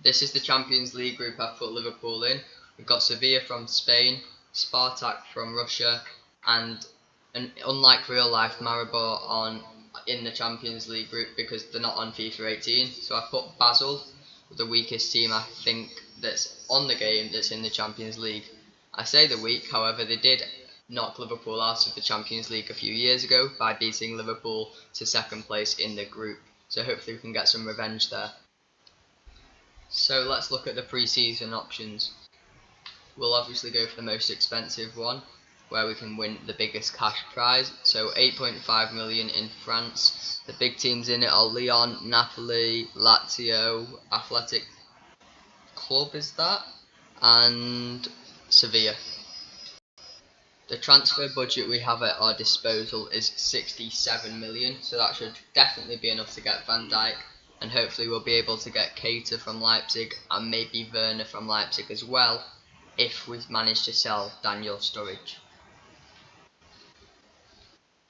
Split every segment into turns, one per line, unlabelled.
This is the Champions League group I've put Liverpool in. We've got Sevilla from Spain, Spartak from Russia, and unlike real life, Maribor in the Champions League group because they're not on FIFA 18. So I put Basel, the weakest team I think that's on the game that's in the Champions League. I say the weak, however, they did knock Liverpool out of the Champions League a few years ago by beating Liverpool to second place in the group. So hopefully we can get some revenge there. So let's look at the pre-season options. We'll obviously go for the most expensive one, where we can win the biggest cash prize. So 8.5 million in France. The big teams in it are Lyon, Napoli, Lazio, Athletic Club is that, and Sevilla. The transfer budget we have at our disposal is 67 million, so that should definitely be enough to get Van Dijk, and hopefully we'll be able to get Keita from Leipzig and maybe Werner from Leipzig as well, if we manage to sell Daniel Sturridge.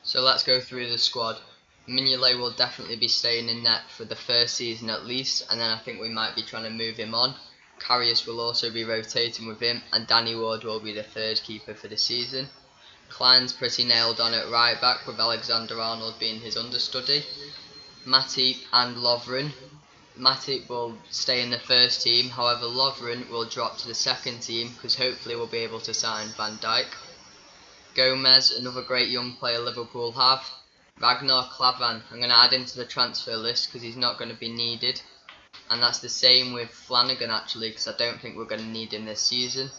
So let's go through the squad. Mignolet will definitely be staying in net for the first season at least, and then I think we might be trying to move him on. Karius will also be rotating with him, and Danny Ward will be the third keeper for the season. Klein's pretty nailed on at right back, with Alexander-Arnold being his understudy. Matip and Lovren. Matip will stay in the first team, however Lovren will drop to the second team because hopefully we'll be able to sign Van Dijk. Gomez, another great young player Liverpool have. Ragnar Klavan, I'm going to add him to the transfer list because he's not going to be needed. And that's the same with Flanagan actually, because I don't think we're going to need him this season.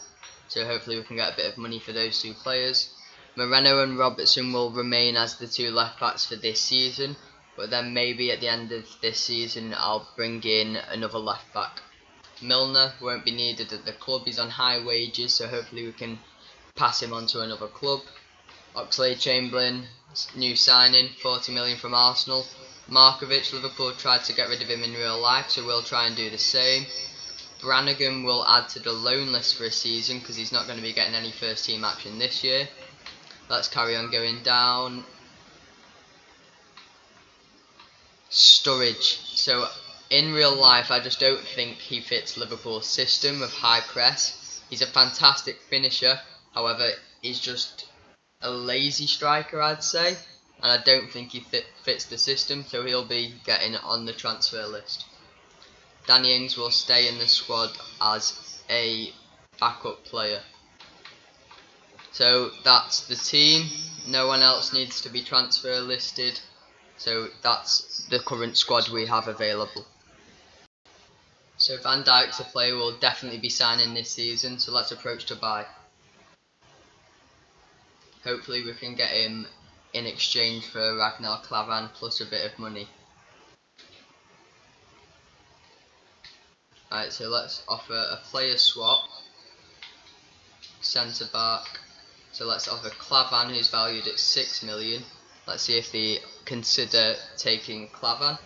So hopefully we can get a bit of money for those two players. Moreno and Robertson will remain as the two left backs for this season, but then maybe at the end of this season I'll bring in another left back. Milner won't be needed at the club, he's on high wages, so hopefully we can pass him on to another club. Oxlade-Chamberlain, new signing, 40 million from Arsenal. Markovic, Liverpool tried to get rid of him in real life, so we'll try and do the same. Brannigan will add to the loan list for a season because he's not going to be getting any first team action this year. Let's carry on going down. Sturridge. So in real life I just don't think he fits Liverpool's system of high press. He's a fantastic finisher, however he's just a lazy striker I'd say, and I don't think he fits the system, so he'll be getting on the transfer list. Danny Ings will stay in the squad as a backup player. So that's the team, no one else needs to be transfer listed, so that's the current squad we have available. So Van Dijk's a player we'll definitely be signing this season, so let's approach to buy. Hopefully we can get him in exchange for Ragnar Klavan plus a bit of money. Alright, so let's offer a player swap. Centre back. So let's offer Klavan, who's valued at 6 million. Let's see if they consider taking Klavan.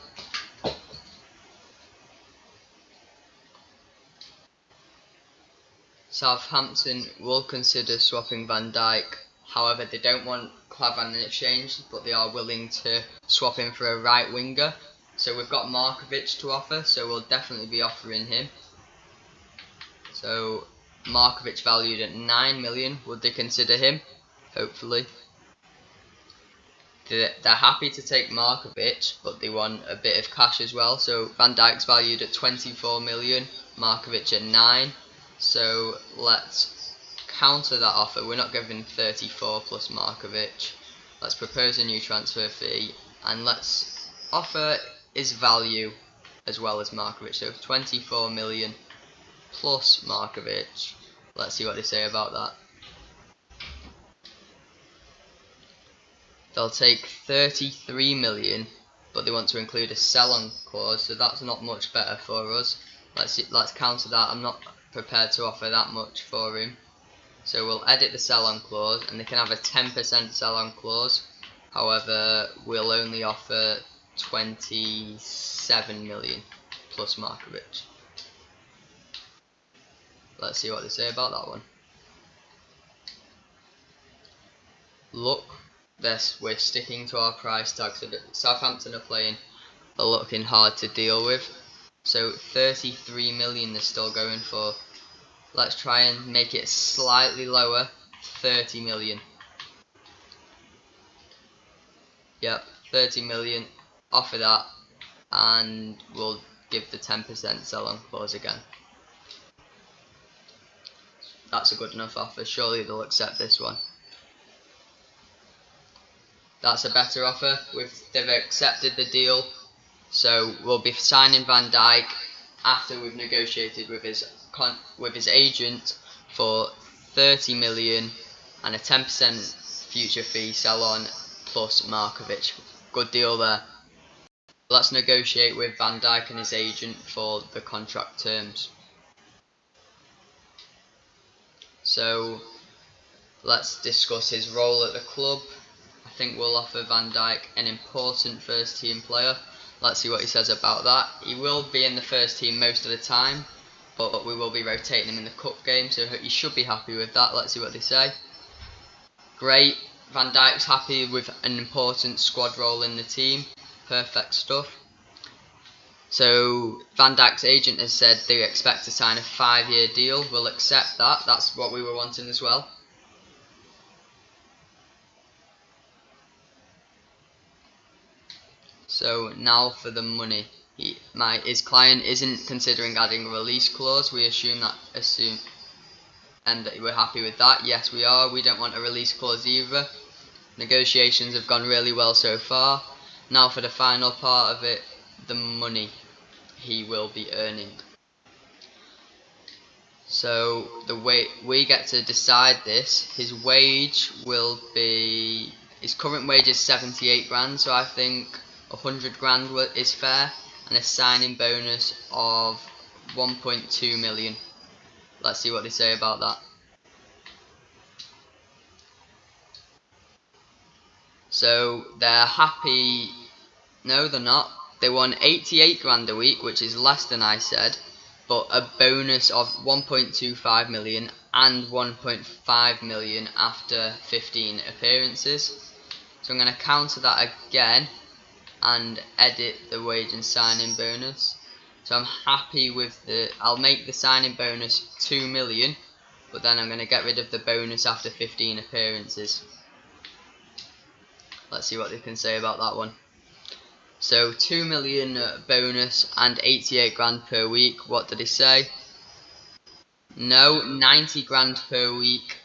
Southampton will consider swapping Van Dijk. However, they don't want Klavan in exchange, but they are willing to swap him for a right winger. So we've got Markovic to offer, so we'll definitely be offering him. So Markovic valued at 9 million, would they consider him? Hopefully. They're happy to take Markovic, but they want a bit of cash as well. So Van Dijk's valued at 24 million, Markovic at 9. So let's counter that offer. We're not giving 34 plus Markovic. Let's propose a new transfer fee and let's offer his value as well as Markovic. So 24 million plus Markovic. Let's see what they say about that. They'll take 33 million, but they want to include a sell-on clause, so that's not much better for us. Let's counter that. I'm not prepared to offer that much for him. So we'll edit the sell-on clause, and they can have a 10% sell-on clause. However, we'll only offer 27 million plus Markovic. Let's see what they say about that one. Look, we're sticking to our price tag. So Southampton are looking hard to deal with. So 33 million they're still going for. Let's try and make it slightly lower. 30 million. Yep, 30 million. Offer that, and we'll give the 10% sell-on clause again. That's a good enough offer. Surely they'll accept this one. That's a better offer. They've accepted the deal. So we'll be signing Van Dijk after we've negotiated with his agent for 30 million and a 10% future fee sell-on plus Markovic. Good deal there. Let's negotiate with Van Dijk and his agent for the contract terms. So let's discuss his role at the club. I think we'll offer Van Dijk an important first team player. Let's see what he says about that. He will be in the first team most of the time, but we will be rotating him in the cup game, so he should be happy with that. Let's see what they say. Great. Van Dijk's happy with an important squad role in the team. Perfect stuff. So Van Dijk's agent has said they expect to sign a 5-year deal. We'll accept that. That's what we were wanting as well. So now for the money. His client isn't considering adding a release clause. We assume and that we're happy with that. Yes, we are. We don't want a release clause either. Negotiations have gone really well so far. Now for the final part of it, the money he will be earning. So we get to decide this. His wage will be, his current wage is 78 grand, so I think 100 grand is fair, and a signing bonus of 1.2 million. Let's see what they say about that. So they're happy. No, they're not. They want 88 grand a week, which is less than I said, but a bonus of 1.25 million and 1.5 million after 15 appearances. So I'm going to counter that again and edit the wage and signing bonus. So I'm happy with I'll make the signing bonus 2 million, but then I'm going to get rid of the bonus after 15 appearances. Let's see what they can say about that one. So 2 million bonus and 88 grand per week. What did he say? No, 90 grand per week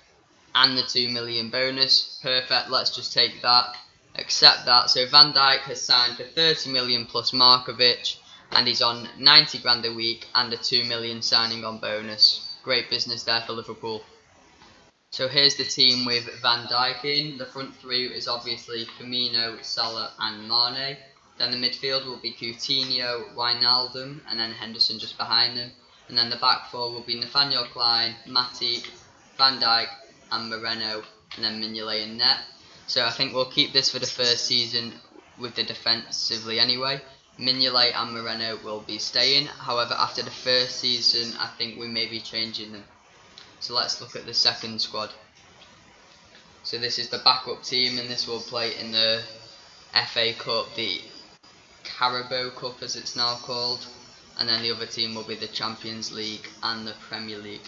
and the 2 million bonus. Perfect, let's just take that. Accept that. So Van Dijk has signed for 30 million plus Markovic, and he's on 90 grand a week and a 2 million signing on bonus. Great business there for Liverpool. So here's the team with Van Dijk in. The front three is obviously Firmino, Salah and Mane. Then the midfield will be Coutinho, Wijnaldum and then Henderson just behind them. And then the back four will be Nathaniel Klein, Matip, Van Dijk and Moreno, and then Mignolet in net. So I think we'll keep this for the first season with the defensively anyway. Mignolet and Moreno will be staying. However, after the first season, I think we may be changing them. So let's look at the second squad. So this is the backup team, and this will play in the FA Cup, the Carabao Cup as it's now called, and then the other team will be the Champions League and the Premier League.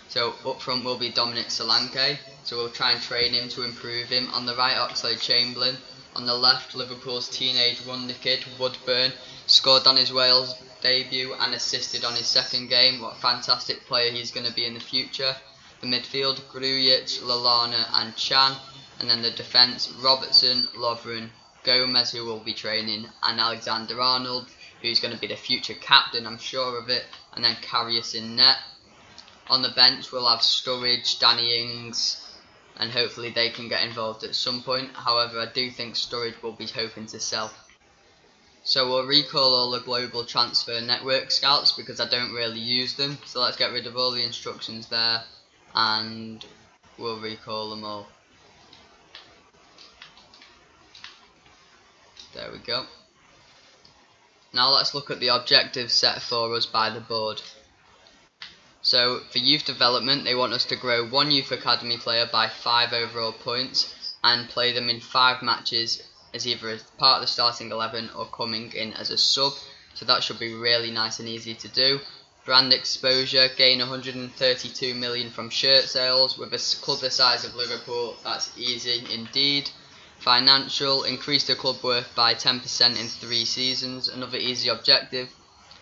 So up front will be Dominic Solanke, so we'll try and train him to improve him. On the right, Oxlade-Chamberlain. On the left, Liverpool's teenage wonder kid, Woodburn, scored on his Wales debut and assisted on his second game. What a fantastic player he's going to be in the future. The midfield, Grujic, Lallana and Chan. And then the defence, Robertson, Lovren, Gomez, who will be training, and Alexander-Arnold, who's going to be the future captain, I'm sure of it. And then Karius in net. On the bench we'll have Sturridge, Danny Ings, and hopefully they can get involved at some point. However, I do think Sturridge will be hoping to sell. So we'll recall all the global transfer network scouts because I don't really use them. So let's get rid of all the instructions there and we'll recall them all. There we go. Now let's look at the objectives set for us by the board. So for youth development, they want us to grow one youth academy player by 5 overall points and play them in 5 matches as either as part of the starting 11 or coming in as a sub. so that should be really nice and easy to do. Brand exposure, gain 132 million from shirt sales. With a club the size of Liverpool, that's easy indeed. Financial, increase the club worth by 10% in 3 seasons, another easy objective.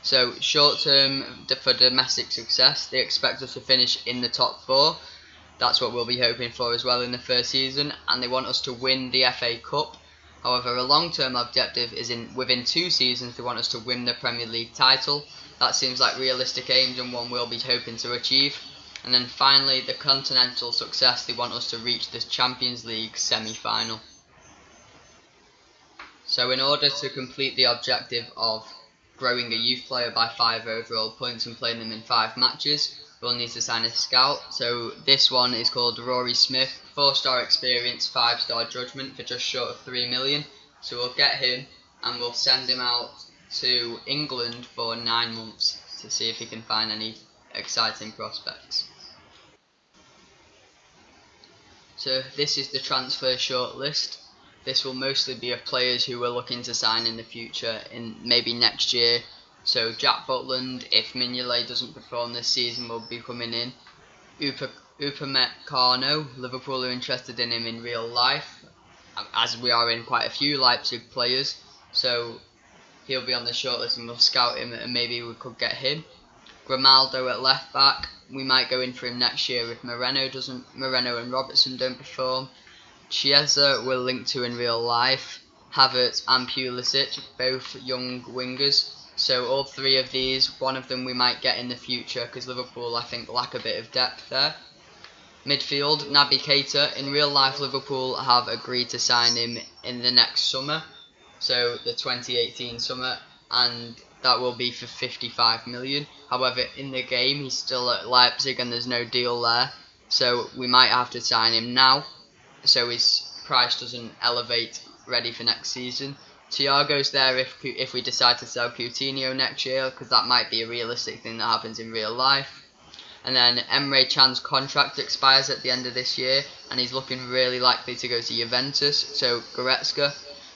So short term for domestic success, they expect us to finish in the top 4. That's what we'll be hoping for as well in the first season, and they want us to win the FA Cup. However, a long-term objective is within 2 seasons they want us to win the Premier League title. That seems like realistic aims and one we'll be hoping to achieve. And then finally, the continental success, they want us to reach the Champions League semi-final. So in order to complete the objective of growing a youth player by 5 overall points and playing them in 5 matches, we'll need to sign a scout. So this one is called Rory Smith, 4-star experience, 5-star judgment for just short of 3 million. So we'll get him and we'll send him out to England for 9 months to see if he can find any exciting prospects. So this is the transfer shortlist. This will mostly be of players who we're looking to sign in the future, in maybe next year. So Jack Butland, if Mignolet doesn't perform this season, will be coming in. Upamecano, Liverpool are interested in him in real life, as we are in quite a few Leipzig players. So he'll be on the shortlist and we'll scout him and maybe we could get him. Grimaldo at left back, we might go in for him next year if Moreno and Robertson don't perform. Chiesa we're linked to in real life. Havertz and Pulisic, both young wingers. So all 3 of these, one of them we might get in the future because Liverpool I think lack a bit of depth there. Midfield, Naby Keita. In real life Liverpool have agreed to sign him in the next summer, so the 2018 summer, and that will be for 55 million. However, in the game he's still at Leipzig and there's no deal there, so we might have to sign him now so his price doesn't elevate ready for next season. Thiago's there if we decide to sell Coutinho next year, because that might be a realistic thing that happens in real life. And then Emre Can's contract expires at the end of this year and he's looking really likely to go to Juventus. So Goretzka,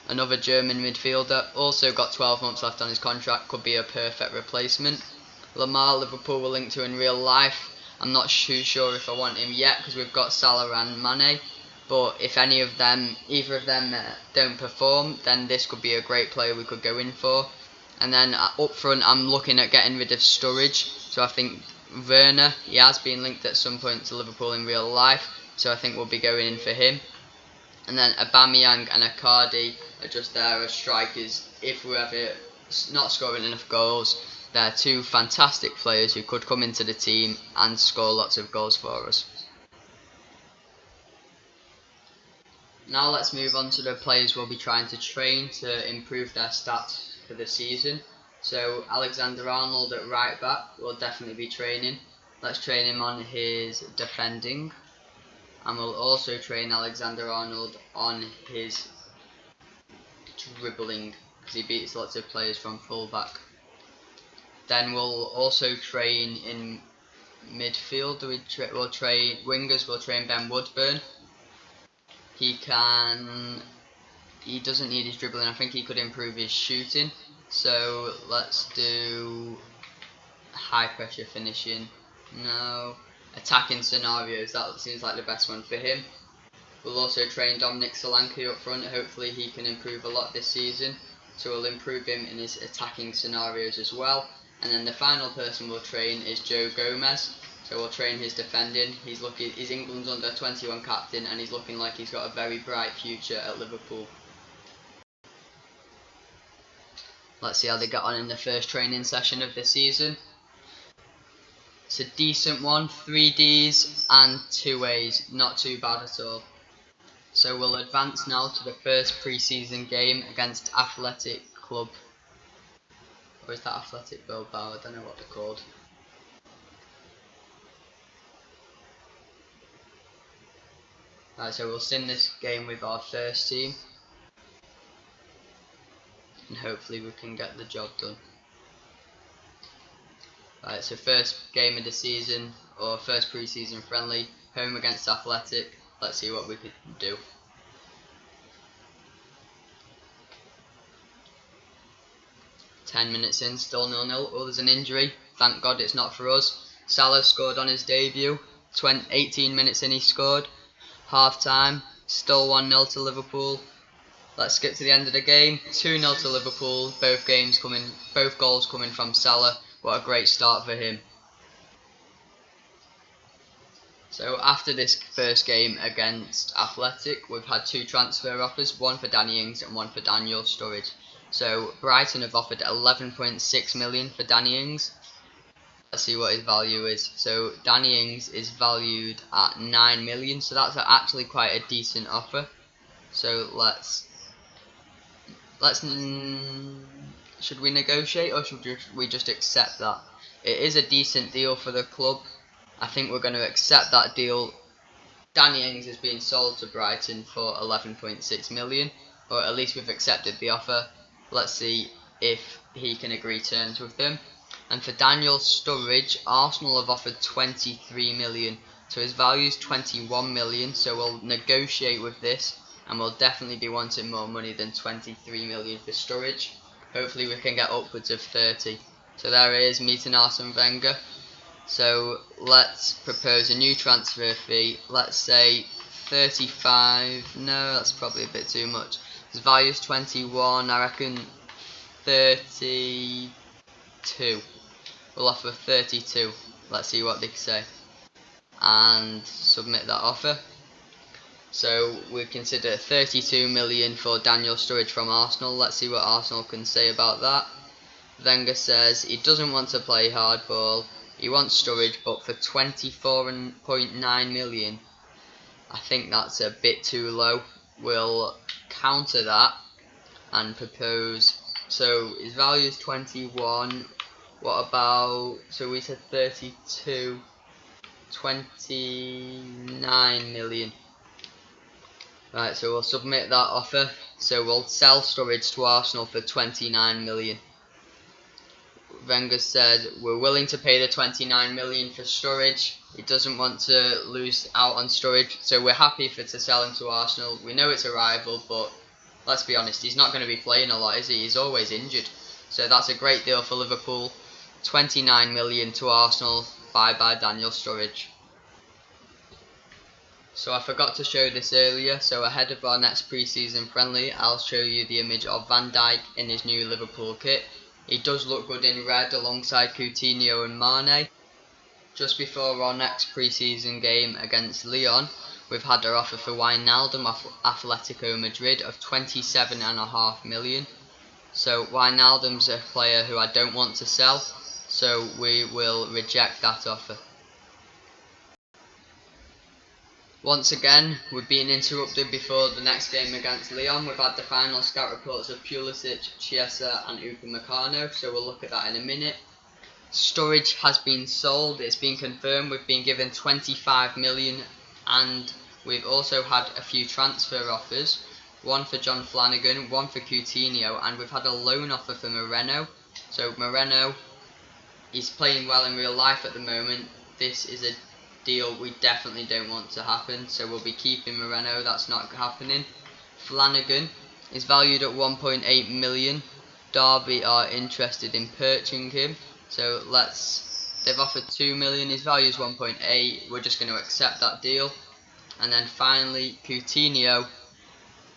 another German midfielder, also got 12 months left on his contract, could be a perfect replacement. Lamar, Liverpool were linked to in real life. I'm not too sure if I want him yet because we've got Salah and Mane. But if either of them don't perform, then this could be a great player we could go in for. And then up front, I'm looking at getting rid of Sturridge. So I think Werner, he has been linked at some point to Liverpool in real life. So I think we'll be going in for him. And then Aubameyang and Icardi are just there as strikers. If we're ever not scoring enough goals, they're 2 fantastic players who could come into the team and score lots of goals for us. Now let's move on to the players we'll be trying to train to improve their stats for the season. So Alexander-Arnold at right back will definitely be training. Let's train him on his defending. And we'll also train Alexander-Arnold on his dribbling, because he beats lots of players from full back. Then we'll also train in midfield. We'll train wingers. We'll train Ben Woodburn. He doesn't need his dribbling. I think he could improve his shooting. So let's do high pressure finishing. No, attacking scenarios. That seems like the best one for him. We'll also train Dominic Solanke up front. Hopefully he can improve a lot this season. So we'll improve him in his attacking scenarios as well. And then the final person we'll train is Joe Gomez. So we'll train his defending. He's England's under 21 captain and he's looking like he's got a very bright future at Liverpool. Let's see how they get on in the first training session of the season. It's a decent one, 3 Ds and 2 As, not too bad at all. So we'll advance now to the first pre-season game against Athletic Club. Or is that Athletic Bilbao? I don't know what they're called. Right, so we'll sim this game with our first team. And hopefully we can get the job done. Right, so first game of the season, or first pre-season friendly, home against Athletic. Let's see what we can do. 10 minutes in, still 0-0. Oh, there's an injury. Thank God it's not for us. Salah scored on his debut. 18 minutes in he scored. Half time, still 1-0 to Liverpool. Let's skip to the end of the game. 2-0 to Liverpool. Both goals coming from Salah. What a great start for him. So after this first game against Athletic, we've had 2 transfer offers, one for Danny Ings and one for Daniel Sturridge. So Brighton have offered 11.6 million for Danny Ings. Let's see what his value is. So Danny Ings is valued at 9 million, so that's actually quite a decent offer. So should we negotiate or should we just accept that? It is a decent deal for the club. I think we're going to accept that deal. Danny Ings is being sold to Brighton for 11.6 million, or at least we've accepted the offer. Let's see if he can agree terms with them. And for Daniel Sturridge, Arsenal have offered 23 million, so his value is 21 million, so we'll negotiate with this, and we'll definitely be wanting more money than 23 million for Sturridge. Hopefully we can get upwards of 30. So there it is, meeting Arsene Wenger. So let's propose a new transfer fee. Let's say 35. No, that's probably a bit too much. His value is 21. I reckon 32. We'll offer 32. Let's see what they say. And submit that offer. So we consider 32 million for Daniel Sturridge from Arsenal. Let's see what Arsenal can say about that. Wenger says he doesn't want to play hardball. He wants Sturridge, but for 24.9 million, I think that's a bit too low. We'll counter that and propose. So his value is 21. What about, so we said 32, 29 million. Right, so we'll submit that offer. So we'll sell Sturridge to Arsenal for 29 million. Wenger said we're willing to pay the 29 million for Sturridge. He doesn't want to lose out on Sturridge, so we're happy to sell him to Arsenal. We know it's a rival, but let's be honest, he's not going to be playing a lot, is he? He's always injured. So that's a great deal for Liverpool. 29 million to Arsenal. Bye bye Daniel Sturridge. So I forgot to show this earlier, so ahead of our next pre-season friendly, I'll show you the image of Van Dijk in his new Liverpool kit. He does look good in red alongside Coutinho and Mane. Just before our next pre-season game against Lyon, we've had our offer for Wijnaldum off Atletico Madrid of 27.5 million. So Wijnaldum's a player who I don't want to sell, so we will reject that offer. Once again, we're being interrupted before the next game against Lyon. We've had the final scout reports of Pulisic, Chiesa and Upamecano, so we'll look at that in a minute. Sturridge has been sold, it's been confirmed, we've been given 25 million and we've also had a few transfer offers. One for John Flanagan, one for Coutinho, and we've had a loan offer for Moreno. So Moreno, he's playing well in real life at the moment. This is a deal we definitely don't want to happen, so we'll be keeping Moreno. That's not happening. Flanagan is valued at 1.8 million. Derby are interested in purchasing him, so they've offered 2 million. His value is 1.8. We're just going to accept that deal. And then finally Coutinho,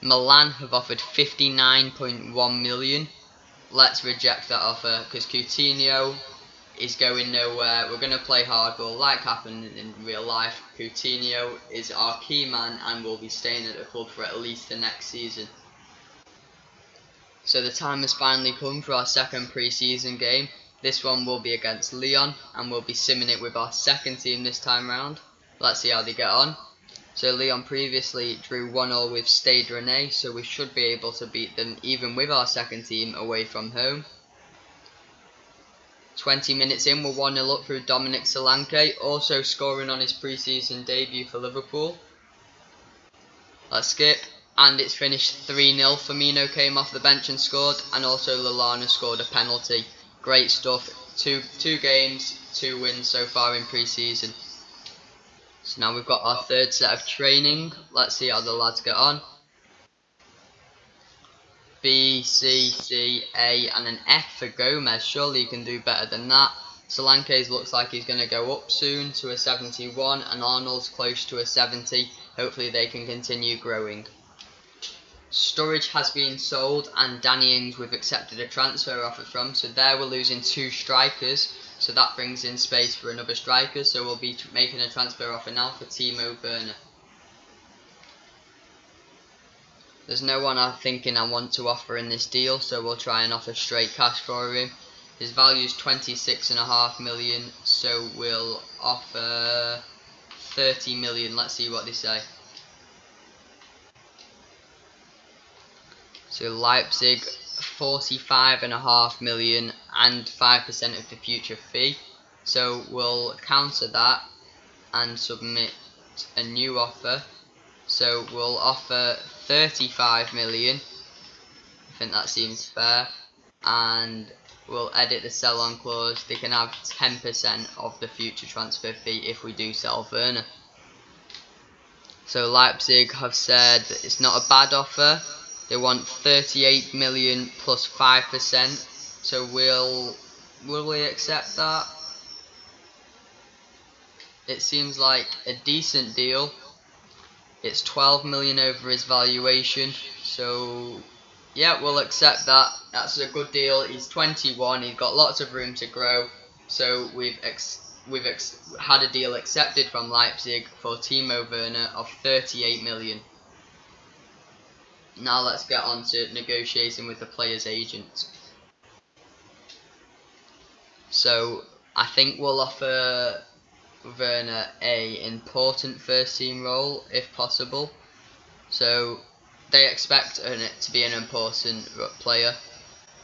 Milan have offered 59.1 million. Let's reject that offer because Coutinho is going nowhere. We're going to play hardball like happened in real life. Coutinho is our key man and will be staying at the club for at least the next season. So the time has finally come for our second pre-season game. This one will be against Lyon and we'll be simming it with our second team this time round. Let's see how they get on. So Lyon previously drew 1-1 with Stade Rennais, so we should be able to beat them even with our second team away from home. 20 minutes in, we're 1-0 up through Dominic Solanke, also scoring on his pre-season debut for Liverpool. Let's skip, and it's finished 3-0. Firmino came off the bench and scored, and also Lallana scored a penalty. Great stuff. Two games, 2 wins so far in pre-season. So now we've got our third set of training. Let's see how the lads get on. B, C, C, A, and an F for Gomez. Surely you can do better than that. Solanke's looks like he's going to go up soon to a 71, and Arnold's close to a 70. Hopefully they can continue growing. Sturridge has been sold, and Danny Ings we've accepted a transfer offer from, so there we're losing 2 strikers, so that brings in space for another striker, so we'll be making a transfer offer now for Timo Werner. There's no one I'm thinking I want to offer in this deal, so we'll try and offer straight cash for him. His value is 26.5 million, so we'll offer 30 million. Let's see what they say. So Leipzig, 45.5 million and 5% of the future fee. So we'll counter that and submit a new offer. So we'll offer 35 million. I think that seems fair. And we'll edit the sell on clause. They can have 10% of the future transfer fee if we do sell Werner. So Leipzig have said it's not a bad offer. They want 38 million plus 5%. So will we accept that? It seems like a decent deal. It's 12 million over his valuation. So yeah, we'll accept that. That's a good deal. He's 21. He's got lots of room to grow. So we've had a deal accepted from Leipzig for Timo Werner of 38 million. Now let's get on to negotiating with the player's agent. So I think we'll offer Werner a important first team role if possible. So they expect it to be an important player,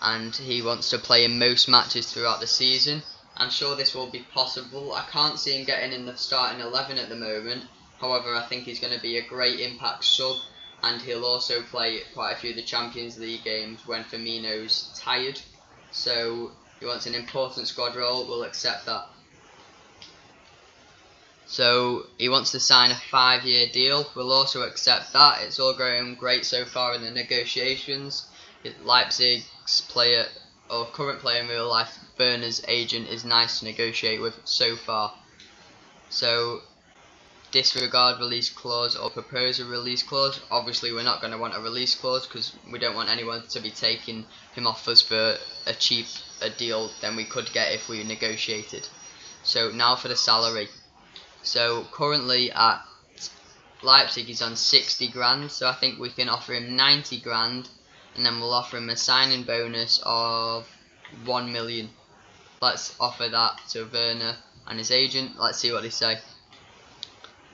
and he wants to play in most matches throughout the season. I'm sure this will be possible. I can't see him getting in the starting 11 at the moment. However, I think he's going to be a great impact sub, and he'll also play quite a few of the Champions League games when Firmino's tired. So he wants an important squad role. We'll accept that. So he wants to sign a 5-year deal. We'll also accept that. It's all going great so far in the negotiations. Leipzig's player, or current player in real life, Werner's agent, is nice to negotiate with so far. So disregard release clause or propose a release clause. Obviously we're not going to want a release clause because we don't want anyone to be taking him off us for a cheaper deal than we could get if we negotiated. So now for the salary. So currently at Leipzig he's on 60 grand, so I think we can offer him 90 grand, and then we'll offer him a signing bonus of 1 million. Let's offer that to Werner and his agent. Let's see what they say.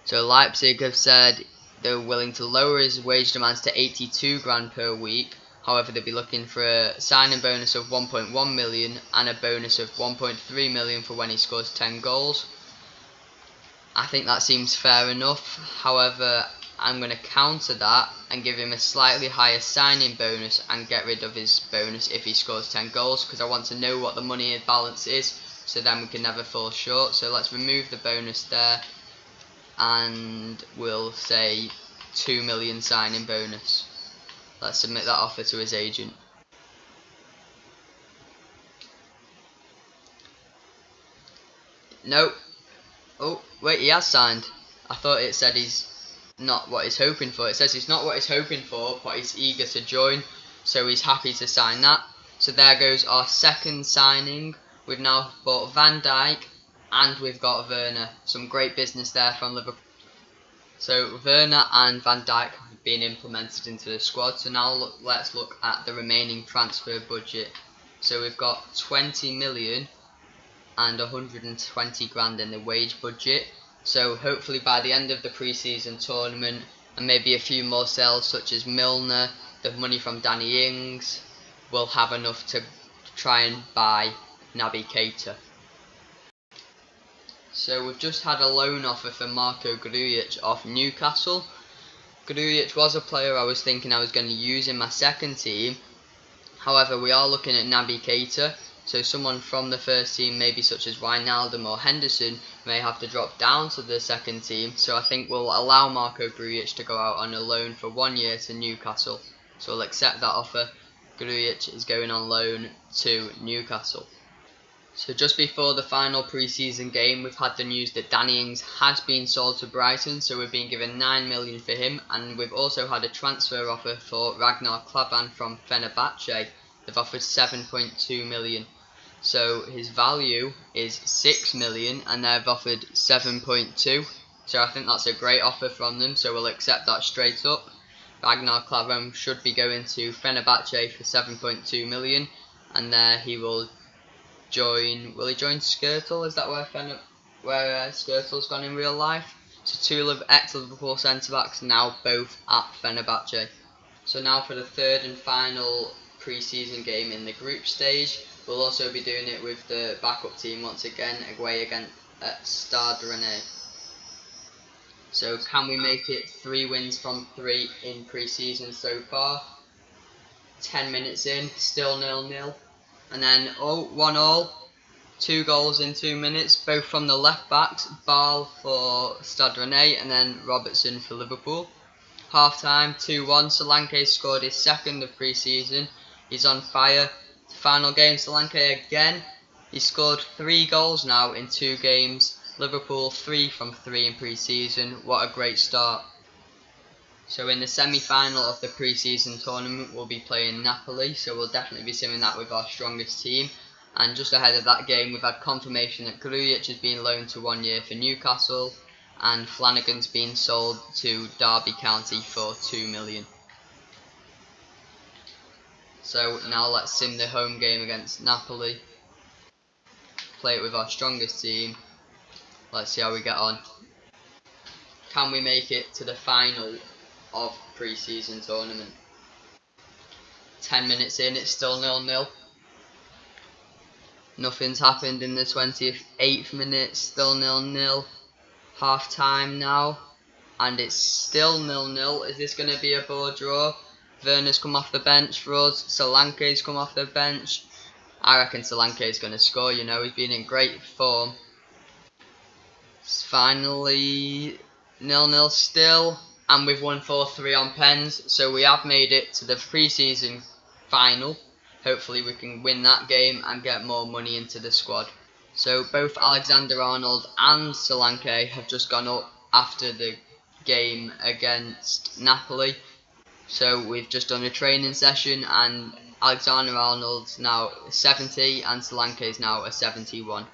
So Leipzig have said they're willing to lower his wage demands to 82 grand per week. However, they'll be looking for a signing bonus of 1.1 million and a bonus of 1.3 million for when he scores 10 goals. I think that seems fair enough. However, I'm going to counter that and give him a slightly higher signing bonus and get rid of his bonus if he scores 10 goals, because I want to know what the money balance is, so then we can never fall short. So let's remove the bonus there, and we'll say 2 million signing bonus. Let's submit that offer to his agent. Nope. Oh, wait, he has signed. I thought it said he's not what he's hoping for. It says he's not what he's hoping for, but he's eager to join, so he's happy to sign that. So there goes our second signing. We've now bought Van Dijk, and we've got Werner. Some great business there from Liverpool. So Werner and Van Dijk have been implemented into the squad. So now let's look at the remaining transfer budget. So we've got 20 million and 120 grand in the wage budget. So hopefully by the end of the pre-season tournament, and maybe a few more sales such as Milner, the money from Danny Ings, we'll have enough to try and buy Naby Keita. So we've just had a loan offer for Marko Grujic off Newcastle. Grujic was a player I was thinking I was going to use in my second team. However, we are looking at Naby Keita. So someone from the first team, maybe such as Wijnaldum or Henderson, may have to drop down to the second team. So I think we'll allow Marko Grujic to go out on a loan for 1 year to Newcastle. So we'll accept that offer. Grujic is going on loan to Newcastle. So just before the final pre-season game, we've had the news that Danny Ings has been sold to Brighton, so we've been given 9 million for him, and we've also had a transfer offer for Ragnar Klavan from Fenerbahce. They've offered 7.2 million. So his value is 6 million and they've offered 7.2. So I think that's a great offer from them, so we'll accept that straight up. Ragnar Klavan should be going to Fenerbahce for 7.2 million, and there he will join. Will he join Skirtle? Is that where Skirtle's gone in real life? So two ex-Liverpool centre-backs now both at Fenerbahce. So now for the third and final pre-season game in the group stage. We'll also be doing it with the backup team once again, away again at Stade Rennais. So can we make it 3 wins from 3 in pre-season so far? 10 minutes in, still 0-0. And then 1-1, 2 goals in 2 minutes, both from the left backs, Ball for Stade Rennais and then Robertson for Liverpool. Half time, 2-1, Solanke scored his second of pre-season. He's on fire. Final game, Solanke again. He scored 3 goals now in 2 games. Liverpool 3 from 3 in pre-season. What a great start. So in the semi-final of the pre-season tournament, we'll be playing Napoli. So we'll definitely be seeing that with our strongest team. And just ahead of that game, we've had confirmation that Grujic has been loaned to 1 year for Newcastle. And Flanagan's been sold to Derby County for 2 million. So now let's sim the home game against Napoli. Play it with our strongest team. Let's see how we get on. Can we make it to the final of pre-season tournament? 10 minutes in, it's still 0-0. Nothing's happened in the 28th minute, still 0-0. Half time now, and it's still 0-0. Is this going to be a ball draw? Werner's come off the bench for us. Solanke's come off the bench. I reckon Solanke's going to score, you know, he's been in great form. It's finally 0-0 still, and we've won 4-3 on pens, so we have made it to the pre-season final. Hopefully we can win that game and get more money into the squad. So both Alexander-Arnold and Solanke have just gone up after the game against Napoli. So we've just done a training session and Alexander-Arnold's now 70 and Solanke's now a 71.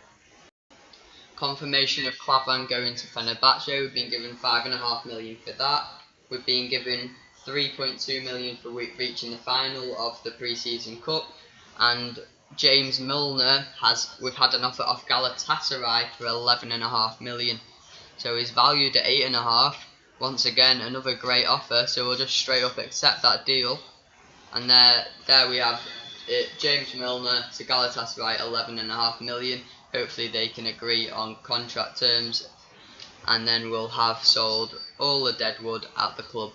Confirmation of Klavan going to Fenerbahce. We've been given 5.5 million for that. We've been given 3.2 million for reaching the final of the pre-season cup, and James Milner we've had an offer off Galatasaray for 11.5 million. So he's valued at 8.5. Once again, another great offer, so we'll just straight up accept that deal. And there we have it, James Milner to Galatasaray, 11.5 million. Hopefully they can agree on contract terms, and then we'll have sold all the deadwood at the club.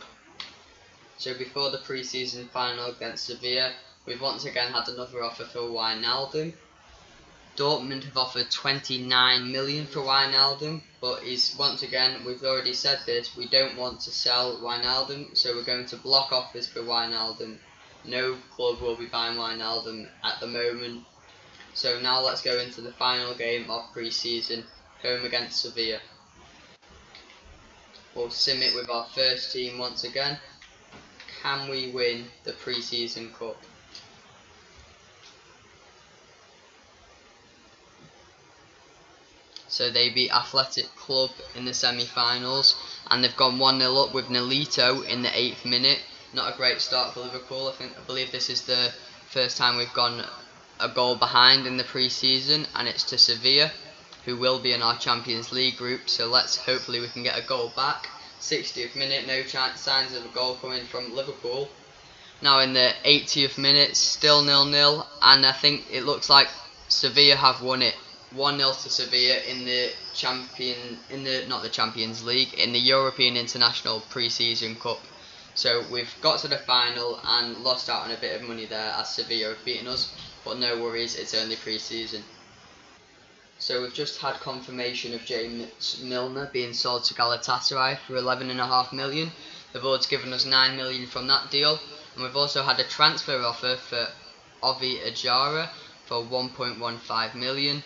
So before the pre-season final against Sevilla, we've once again had another offer for Wijnaldum. Dortmund have offered 29 million for Wijnaldum, but once again, we've already said this, we don't want to sell Wijnaldum, so we're going to block offers for Wijnaldum. No club will be buying Wijnaldum at the moment. So now let's go into the final game of pre-season, home against Sevilla. We'll sim it with our first team once again. Can we win the pre-season cup? So they beat Athletic Club in the semi-finals, and they've gone 1-0 up with Nolito in the 8th minute. Not a great start for Liverpool. I believe this is the first time we've gone a goal behind in the pre-season, and it's to Sevilla, who will be in our Champions League group. So hopefully we can get a goal back. 60th minute, no signs of a goal coming from Liverpool. Now in the 80th minute, still 0-0, and I think it looks like Sevilla have won it. 1-0 to Sevilla in the European International Pre-Season Cup. So we've got to the final and lost out on a bit of money there as Sevilla have beaten us, but no worries, it's only pre-season. So we've just had confirmation of James Milner being sold to Galatasaray for 11.5 million. The board's given us 9 million from that deal. And we've also had a transfer offer for Ovi Ajara for 1.15 million.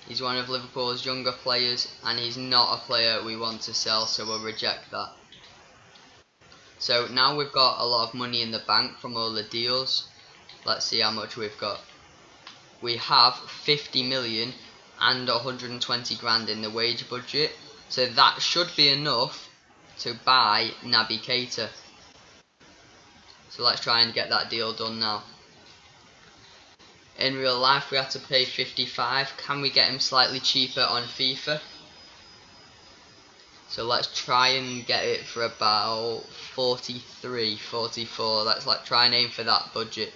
He's one of Liverpool's younger players, and he's not a player we want to sell, so we'll reject that. So now we've got a lot of money in the bank from all the deals. Let's see how much we've got. We have 50 million and 120 grand in the wage budget, so that should be enough to buy Naby Keita. So let's try and get that deal done now. In real life we had to pay 55. Can we get him slightly cheaper on FIFA? So let's try and get it for about 43, 44. Let's try and aim for that budget.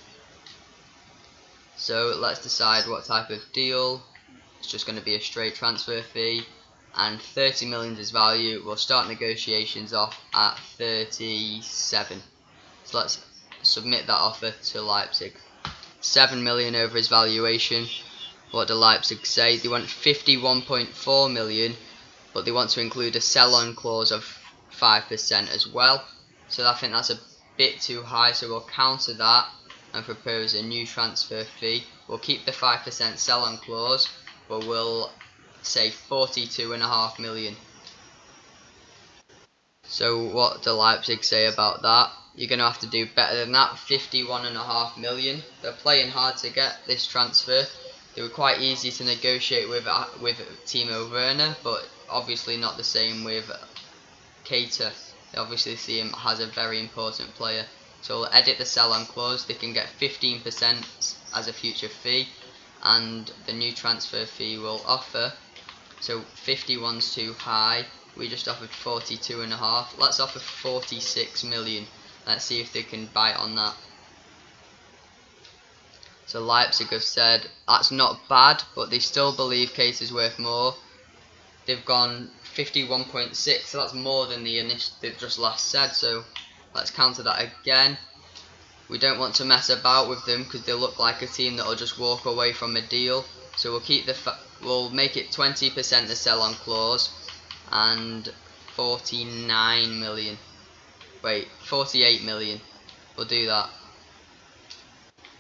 So let's decide what type of deal. It's just going to be a straight transfer fee, and 30 million is value. We'll start negotiations off at 37. So let's submit that offer to Leipzig. 7 million over his valuation. What do Leipzig say? They want 51.4 million, but they want to include a sell-on clause of 5% as well. So I think that's a bit too high, so we'll counter that and propose a new transfer fee. We'll keep the 5% sell-on clause, but we'll say 42.5 million. So what do Leipzig say about that? You're going to have to do better than that. 51.5 million. They're playing hard to get this transfer. They were quite easy to negotiate with Timo Werner, but obviously not the same with Keita. They obviously see him as a very important player. So we'll edit the sell-on clause. They can get 15% as a future fee, and the new transfer fee will offer. So 51's too high. We just offered 42.5. Let's offer 46 million. Let's see if they can bite on that. So Leipzig have said that's not bad, but they still believe Keita's worth more. They've gone 51.6, so that's more than they've just last said. So let's counter that again. We don't want to mess about with them because they look like a team that will just walk away from a deal. So we'll keep we'll make it 20% the sell-on clause, and 49 million. Wait, 48 million. We'll do that.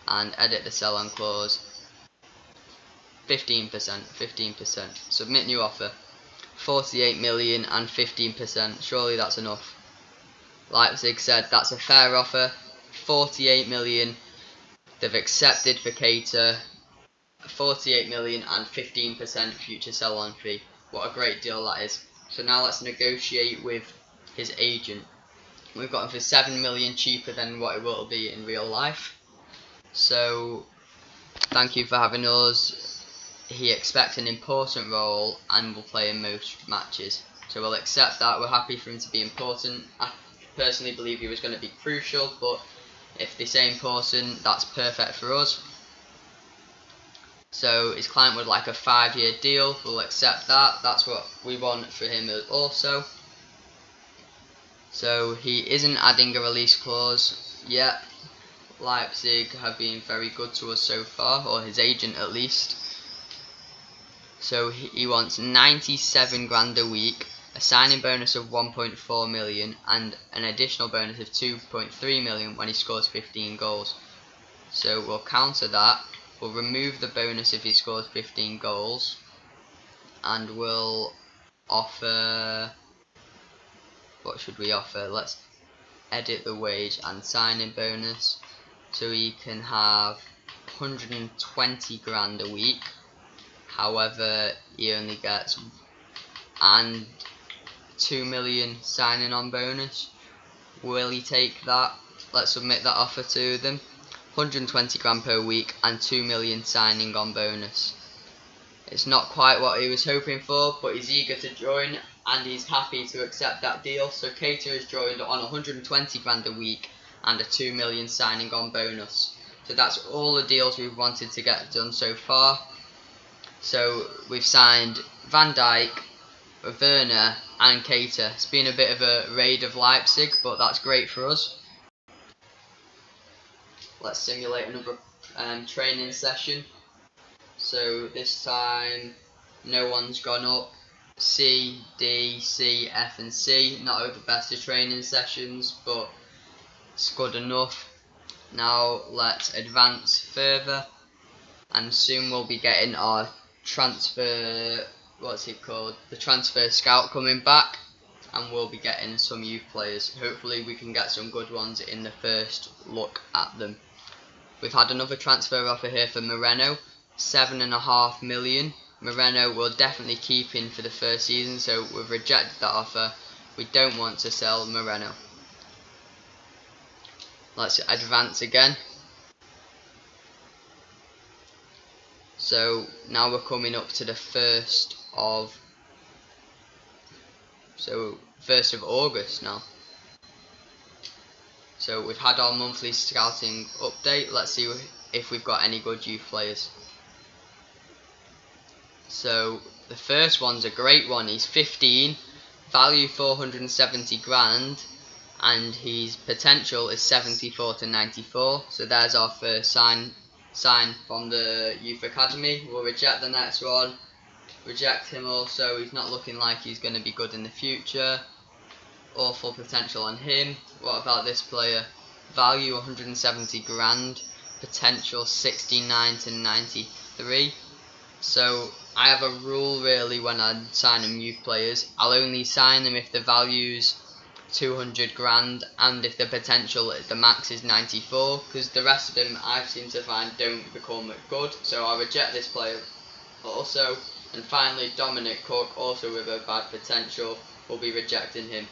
And edit the sell-on clause. 15%. Submit new offer. 48 million and 15%. Surely that's enough. Leipzig said that's a fair offer. 48 million. They've accepted for Keita. 48 million and 15% future sell-on fee. What a great deal that is. So now let's negotiate with his agent. We've got him for 7 million cheaper than what it will be in real life. So thank you for having us. He expects an important role and will play in most matches. So we'll accept that. We're happy for him to be important. I personally believe he was going to be crucial, but if they say important, that's perfect for us. So his client would like a 5-year deal. We'll accept that. That's what we want for him also. So he isn't adding a release clause yet. Leipzig have been very good to us so far, or his agent at least. So he wants 97 grand a week, a signing bonus of 1.4 million, and an additional bonus of 2.3 million when he scores 15 goals. So we'll counter that. We'll remove the bonus if he scores 15 goals, and we'll offer. What should we offer? Let's edit the wage and signing bonus. So he can have 120 grand a week. However, he only gets 2 million signing on bonus. Will he take that? Let's submit that offer to them. 120 grand per week and 2 million signing on bonus. It's not quite what he was hoping for, but he's eager to join and he's happy to accept that deal. So Keita has joined on 120 grand a week and a 2 million signing on bonus. So that's all the deals we've wanted to get done so far. So we've signed Van Dijk, Werner and Keita. It's been a bit of a raid of Leipzig, but that's great for us. Let's simulate another training session. So this time no one's gone up. C, D, C, F and C. Not the best of training sessions, but it's good enough. Now let's advance further, and soon we'll be getting our transfer, the transfer scout coming back, and we'll be getting some youth players. Hopefully we can get some good ones in the first look at them. We've had another transfer offer here for Moreno, 7.5 million. Moreno will definitely keep in for the first season, so we've rejected that offer. We don't want to sell Moreno. Let's advance again. So now we're coming up to the 1st of August now. So we've had our monthly scouting update. Let's see if we've got any good youth players. So the first one's a great one. He's 15, value 470 grand, and his potential is 74 to 94. So there's our first sign from the youth academy. We'll reject the next one. Reject him also. He's not looking like he's going to be good in the future. Awful potential on him. What about this player? Value 170 grand, potential 69 to 93. So I have a rule really when I sign them youth players. I'll only sign them if the value's 200 grand and if the potential, the max is 94, because the rest of them I seem to find don't become good. So I'll reject this player also. And finally Dominic Cook, also with a bad potential, we'll be rejecting him.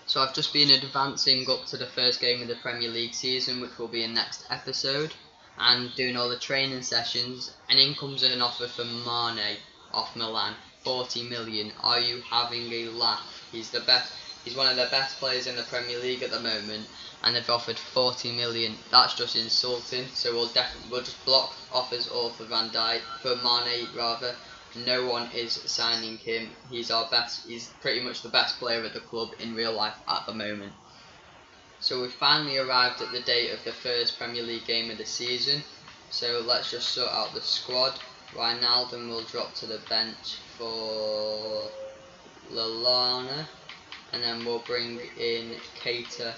So I've just been advancing up to the first game of the Premier League season, which will be in next episode, and doing all the training sessions, and in comes an offer for Mane off Milan, 40 million. Are you having a laugh? He's one of the best players in the Premier League at the moment, and they've offered 40 million. That's just insulting. So we'll just block offers all for Mane rather. No one is signing him. He's pretty much the best player at the club in real life at the moment. So we've finally arrived at the date of the first Premier League game of the season. So let's just sort out the squad. Wijnaldum will drop to the bench for Lallana, and then we'll bring in Keita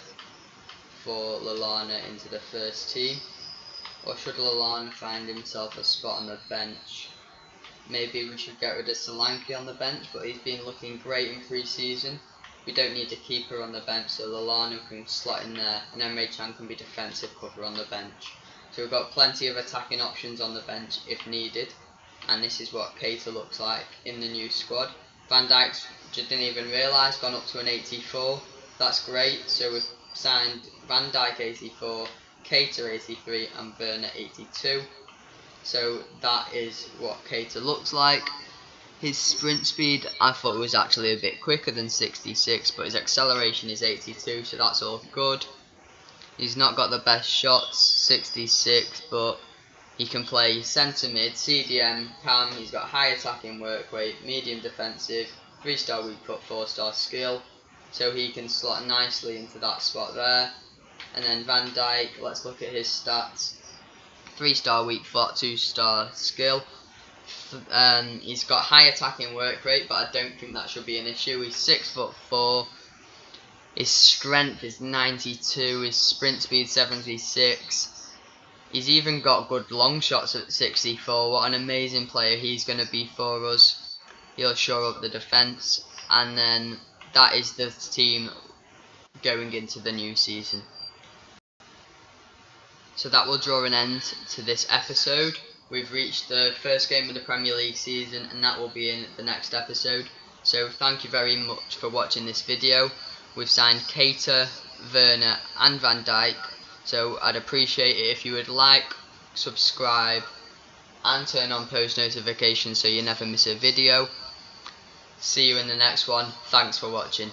for Lallana into the first team. Or should Lallana find himself a spot on the bench? Maybe we should get rid of Solanke on the bench, but he's been looking great in pre-season. We don't need a keeper on the bench, so Lallana can slot in there, and Emre Can can be defensive cover on the bench. So we've got plenty of attacking options on the bench if needed, and this is what Keita looks like in the new squad. Van Dijk's, just didn't even realise, gone up to an 84. That's great. So we've signed Van Dijk 84, Keita 83, and Werner 82. So that is what Keita looks like. His sprint speed I thought was actually a bit quicker than 66, but his acceleration is 82, so that's all good. He's not got the best shots, 66, but he can play centre mid, CDM, cam. He's got high attacking work rate, medium defensive, 3-star weak foot, 4-star skill, so he can slot nicely into that spot there. And then Van Dijk, let's look at his stats. 3-star weak foot, 2-star skill. He's got high attacking work rate, but I don't think that should be an issue. He's 6'4". His strength is 92. His sprint speed 76. He's even got good long shots at 64. What an amazing player he's going to be for us. He'll shore up the defence, and then that is the team going into the new season. So that will draw an end to this episode. We've reached the first game of the Premier League season, and that will be in the next episode. So thank you very much for watching this video. We've signed Keita, Werner and Van Dijk. So I'd appreciate it if you would like, subscribe and turn on post notifications so you never miss a video. See you in the next one. Thanks for watching.